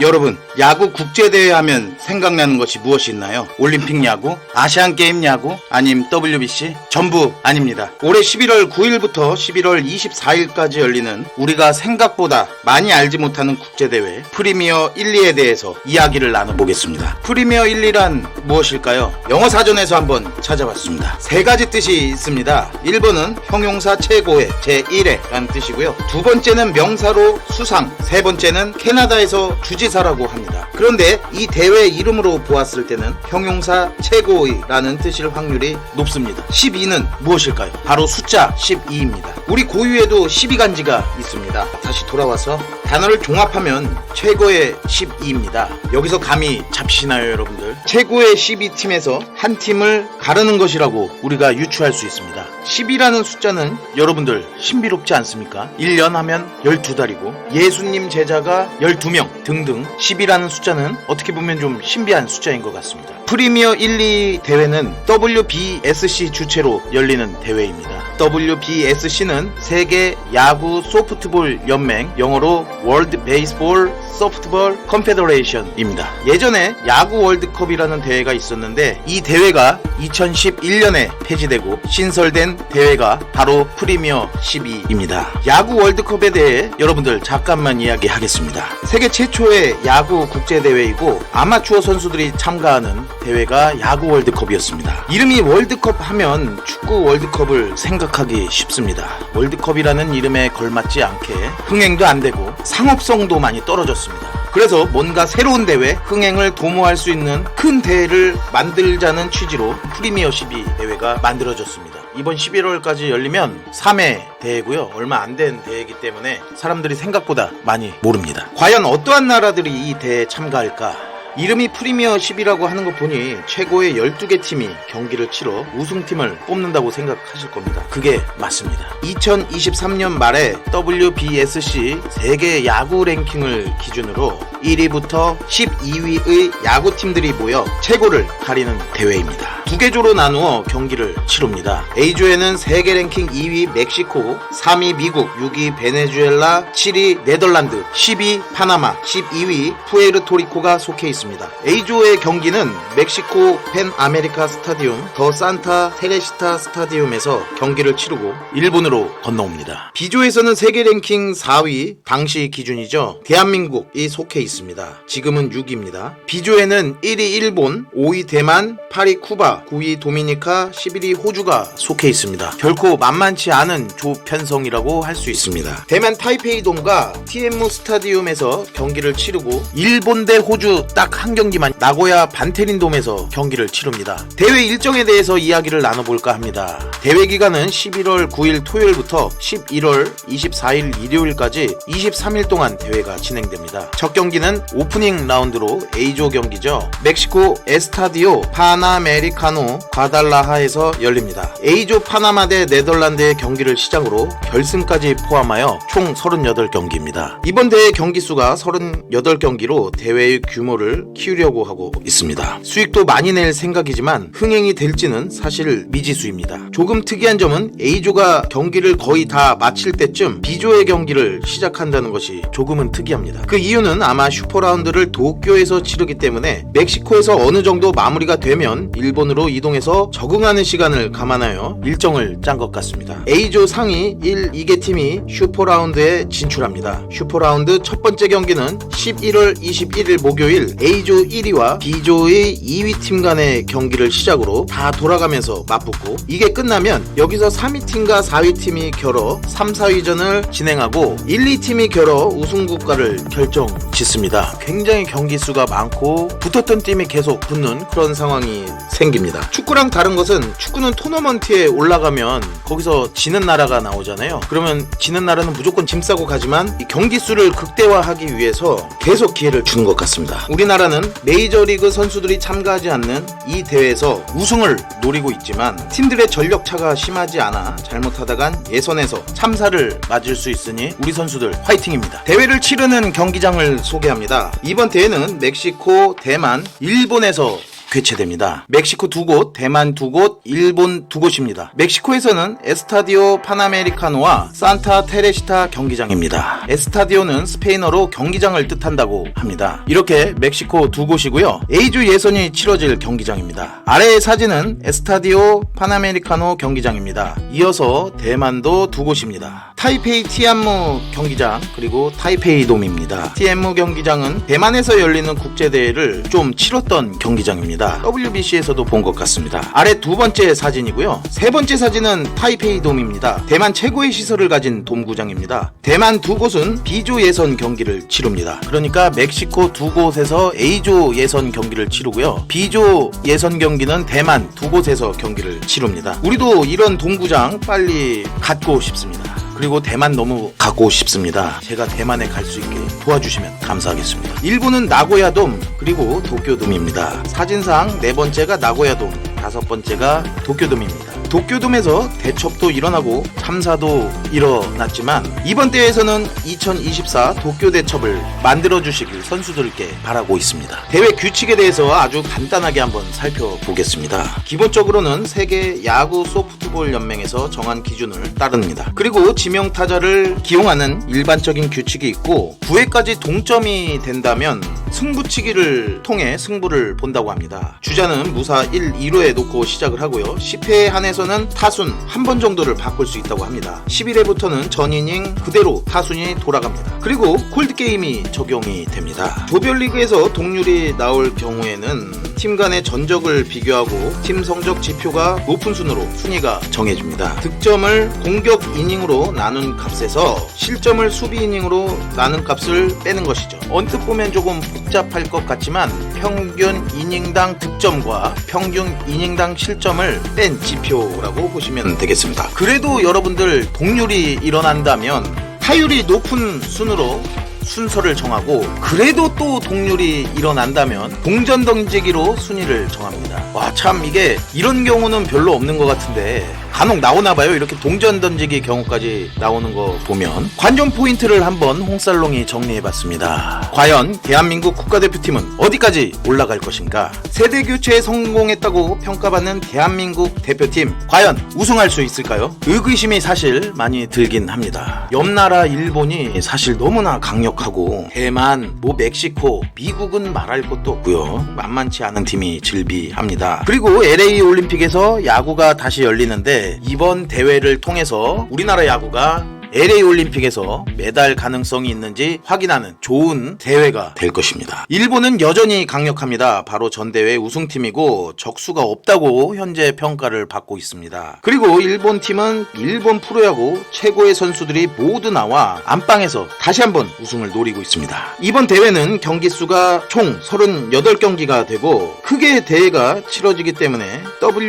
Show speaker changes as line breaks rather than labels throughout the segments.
여러분, 야구 국제대회 하면 생각나는 것이 무엇이 있나요? 올림픽 야구? 아시안게임 야구? 아님 WBC? 전부 아닙니다. 올해 11월 9일부터 11월 24일까지 열리는 우리가 생각보다 많이 알지 못하는 국제대회 프리미어 1, 2에 대해서 이야기를 나눠보겠습니다. 프리미어 1, 2란 무엇일까요? 영어 사전에서 한번 찾아봤습니다. 세 가지 뜻이 있습니다. 1번은 형용사 최고의 제1회 라는 뜻이고요. 두 번째는 명사로 수상, 세 번째는 캐나다에서 주지사라고 합니다. 그런데 이 대회 이름으로 보았을 때는 형용사 최고의라는 뜻일 확률이 높습니다. 12는 무엇일까요? 바로 숫자 12입니다. 우리 고유에도 12간지가 있습니다. 다시 돌아와서 단어를 종합하면 최고의 12입니다. 여기서 감이 잡히시나요, 여러분들? 최고의 12팀에서 한 팀을 가르는 것이라고 우리가 유추할 수 있습니다. 10이라는 숫자는 여러분들 신비롭지 않습니까? 1년 하면 12달이고 예수님 제자가 12명 등등 10이라는 숫자는 어떻게 보면 좀 신비한 숫자인 것 같습니다. 프리미어 1, 2 대회는 WBSC 주최로 열리는 대회입니다. WBSC는 세계 야구 소프트볼 연맹, 영어로 월드 베이스볼 소프트볼 컨페더레이션입니다. 예전에 야구 월드컵이라는 대회가 있었는데 이 대회가 2011년에 폐지되고 신설된 대회가 바로 프리미어 12입니다. 야구 월드컵에 대해 여러분들 잠깐만 이야기하겠습니다. 세계 최초의 야구 국제대회이고 아마추어 선수들이 참가하는 대회가 야구 월드컵이었습니다. 이름이 월드컵 하면 축구 월드컵을 생각하기 쉽습니다. 월드컵이라는 이름에 걸맞지 않게 흥행도 안 되고 상업성도 많이 떨어졌습니다. 그래서 뭔가 새로운 대회, 흥행을 도모할 수 있는 큰 대회를 만들자는 취지로 프리미어 12 대회가 만들어졌습니다. 이번 11월까지 열리면 3회 대회고요. 얼마 안 된 대회이기 때문에 사람들이 생각보다 많이 모릅니다. 과연 어떠한 나라들이 이 대회에 참가할까? 이름이 프리미어 10이라고 하는 것 보니 최고의 12개 팀이 경기를 치러 우승팀을 뽑는다고 생각하실 겁니다. 그게 맞습니다. 2023년 말에 WBSC 세계 야구 랭킹을 기준으로 1위부터 12위의 야구팀들이 모여 최고를 가리는 대회입니다. 두 개 조로 나누어 경기를 치릅니다. A조에는 세계 랭킹 2위 멕시코, 3위 미국, 6위 베네수엘라, 7위 네덜란드, 10위 파나마, 12위 푸에르토리코가 속해 있습니다. A조의 경기는 멕시코 펜 아메리카 스타디움 더 산타 테레시타 스타디움에서 경기를 치르고 일본으로 건너옵니다. B조에서는 세계 랭킹 4위, 당시 기준이죠, 대한민국이 속해 있습니다. 지금은 6위입니다. B조에는 1위 일본, 5위 대만, 8위 쿠바, 9위 도미니카, 11위 호주가 속해 있습니다. 결코 만만치 않은 조 편성이라고 할 수 있습니다. 대만 타이페이돔과 TMU 스타디움에서 경기를 치르고 일본 대 호주 딱 한 경기만 나고야 반테린돔에서 경기를 치릅니다. 대회 일정에 대해서 이야기를 나눠볼까 합니다. 대회 기간은 11월 9일 토요일부터 11월 24일 일요일까지 23일 동안 대회가 진행됩니다. 첫 경기는 오프닝 라운드로 A조 경기죠. 멕시코 에스타디오 파나메리카노 과달라하에서 열립니다. A조 파나마 대 네덜란드의 경기를 시작으로 결승까지 포함하여 총 38경기입니다. 이번 대회 경기수가 38경기로 대회의 규모를 키우려고 하고 있습니다. 수익도 많이 낼 생각이지만 흥행이 될지는 사실 미지수입니다. 조금 특이한 점은 A조가 경기를 거의 다 마칠 때쯤 B조의 경기를 시작한다는 것이 조금은 특이합니다. 그 이유는 아마 슈퍼라운드를 도쿄에서 치르기 때문에 멕시코에서 어느 정도 마무리가 되면 일본으로 이동해서 적응하는 시간을 감안하여 일정을 짠 것 같습니다. A조 상위 1, 2개 팀이 슈퍼라운드에 진출합니다. 슈퍼라운드 첫 번째 경기는 11월 21일 목요일 A조 1위와 B조의 2위 팀 간의 경기를 시작으로 다 돌아가면서 맞붙고, 이게 끝나면 여기서 3위 팀과 4위 팀이 결어 3, 4위전을 진행하고 1, 2팀이 결어 우승국가를 결정 짓습니다. 굉장히 경기 수가 많고 붙었던 팀이 계속 붙는 그런 상황이 생깁니다. 축구랑 다른 것은 축구는 토너먼트에 올라가면 거기서 지는 나라가 나오잖아요. 그러면 지는 나라는 무조건 짐 싸고 가지만 이 경기 수를 극대화하기 위해서 계속 기회를 주는 것 같습니다. 우리나라는 메이저리그 선수들이 참가하지 않는 이 대회에서 우승을 노리고 있지만 팀들의 전력차가 심하지 않아 잘못하다간 예선에서 참사를 맞을 수 있으니 우리 선수들 화이팅입니다. 대회를 치르는 경기장을 소개합니다. 이번 대회는 멕시코, 대만, 일본에서 개최됩니다. 멕시코 2곳, 대만 2곳, 일본 2곳입니다. 멕시코에서는 에스타디오 파나메리카노와 산타 테레시타 경기장입니다. 에스타디오는 스페인어로 경기장을 뜻한다고 합니다. 이렇게 멕시코 2곳이고요. A조 예선이 치러질 경기장입니다. 아래의 사진은 에스타디오 파나메리카노 경기장입니다. 이어서 대만도 2곳입니다. 타이페이 티안무 경기장 그리고 타이페이 돔입니다. 티안무 경기장은 대만에서 열리는 국제대회를 좀 치렀던 경기장입니다. WBC에서도 본 것 같습니다. 아래 두 번째 사진이고요. 세 번째 사진은 타이페이 돔입니다. 대만 최고의 시설을 가진 돔구장입니다. 대만 2곳은 B조 예선 경기를 치릅니다. 그러니까 멕시코 2곳에서 A조 예선 경기를 치르고요. B조 예선 경기는 대만 2곳에서 경기를 치릅니다. 우리도 이런 돔구장 빨리 갖고 싶습니다. 그리고 대만 너무 가고 싶습니다. 제가 대만에 갈 수 있게 도와주시면 감사하겠습니다. 일본은 나고야돔 그리고 도쿄돔입니다. 사진상 네 번째가 나고야돔, 다섯 번째가 도쿄돔입니다. 도쿄돔에서 대첩도 일어나고 참사도 일어났지만 이번 대회에서는 2024 도쿄 대첩을 만들어주시길 선수들께 바라고 있습니다. 대회 규칙에 대해서 아주 간단하게 한번 살펴보겠습니다. 기본적으로는 세계 야구 소프트볼 연맹에서 정한 기준을 따릅니다. 그리고 지명타자를 기용하는 일반적인 규칙이 있고 9회까지 동점이 된다면 승부치기를 통해 승부를 본다고 합니다. 주자는 무사 1, 2루에 놓고 시작을 하고요. 10회에 한해서는 타순 한 번 정도를 바꿀 수 있다고 합니다. 11회부터는 전 이닝 그대로 타순이 돌아갑니다. 그리고 콜드게임이 적용이 됩니다. 조별리그에서 동률이 나올 경우에는 팀 간의 전적을 비교하고 팀 성적 지표가 높은 순으로 순위가 정해집니다. 득점을 공격 이닝으로 나눈 값에서 실점을 수비 이닝으로 나눈 값을 빼는 것이죠. 언뜻 보면 조금 복잡할 것 같지만 평균 이닝당 득점과 평균 이닝당 실점을 뺀 지표라고 보시면 되겠습니다. 그래도 여러분들 동률이 일어난다면 타율이 높은 순으로 순서를 정하고 그래도 또 동률이 일어난다면 동전 던지기로 순위를 정합니다. 와, 참 이게 이런 경우는 별로 없는 것 같은데 간혹 나오나봐요. 이렇게 동전 던지기 경우까지 나오는 거 보면 관전 포인트를 한번 홍살롱이 정리해봤습니다. 과연 대한민국 국가대표팀은 어디까지 올라갈 것인가? 세대 교체에 성공했다고 평가받는 대한민국 대표팀 과연 우승할 수 있을까요? 의구심이 사실 많이 들긴 합니다. 옆나라 일본이 사실 너무나 강력하고 대만, 멕시코, 미국은 말할 것도 없고요. 만만치 않은 팀이 즐비합니다. 그리고 LA 올림픽에서 야구가 다시 열리는데 이번 대회를 통해서 우리나라 야구가 LA 올림픽에서 메달 가능성이 있는지 확인하는 좋은 대회가 될 것입니다. 일본은 여전히 강력합니다. 바로 전대회 우승팀이고 적수가 없다고 현재 평가를 받고 있습니다. 그리고 일본 팀은 일본 프로야구 최고의 선수들이 모두 나와 안방에서 다시 한번 우승을 노리고 있습니다. 이번 대회는 경기 수가 총 38경기가 되고 크게 대회가 치러지기 때문에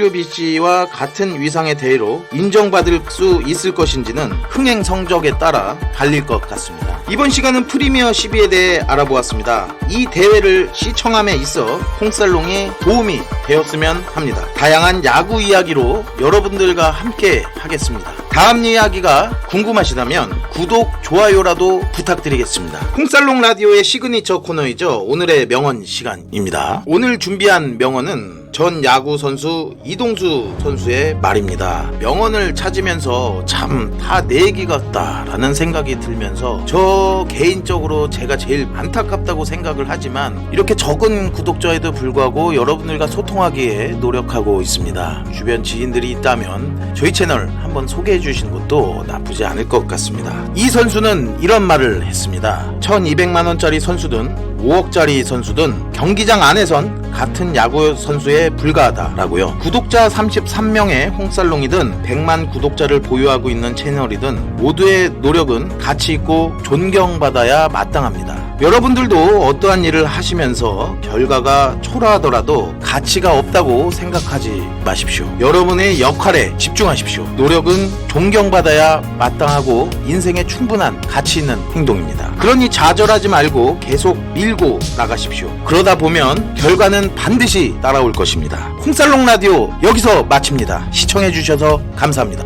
WBC와 같은 위상의 대회로 인정받을 수 있을 것인지는 흥행 성적에 따라 갈릴 것 같습니다. 이번 시간은 프리미어 12에 대해 알아보았습니다. 이 대회를 시청함에 있어 홍살롱이 도움이 되었으면 합니다. 다양한 야구 이야기로 여러분들과 함께 하겠습니다. 다음 이야기가 궁금하시다면 구독, 좋아요라도 부탁드리겠습니다. 홍살롱 라디오의 시그니처 코너이죠. 오늘의 명언 시간입니다. 오늘 준비한 명언은 전 야구 선수 이동수 선수의 말입니다. 명언을 찾으면서 참 다 내 얘기 같다라는 생각이 들면서 저 개인적으로 제가 제일 안타깝다고 생각을 하지만 이렇게 적은 구독자에도 불구하고 여러분들과 소통하기에 노력하고 있습니다. 주변 지인들이 있다면 저희 채널 한번 소개해 주시는 것도 나쁘지 않을 것 같습니다. 이 선수는 이런 말을 했습니다. 1200만원짜리 선수든 5억짜리 선수든 경기장 안에선 같은 야구 선수에 불과하다라고요. 구독자 33명의 홍살롱이든 100만 구독자를 보유하고 있는 채널이든 모두의 노력은 가치 있고 존경받아야 마땅합니다. 여러분들도 어떠한 일을 하시면서 결과가 초라하더라도 가치가 없다고 생각하지 마십시오. 여러분의 역할에 집중하십시오. 노력은 존경받아야 마땅하고 인생에 충분한 가치 있는 행동입니다. 그러니 좌절하지 말고 계속 밀고 나가십시오. 그러다 보면 결과는 반드시 따라올 것입니다. 홍살롱 라디오 여기서 마칩니다. 시청해주셔서 감사합니다.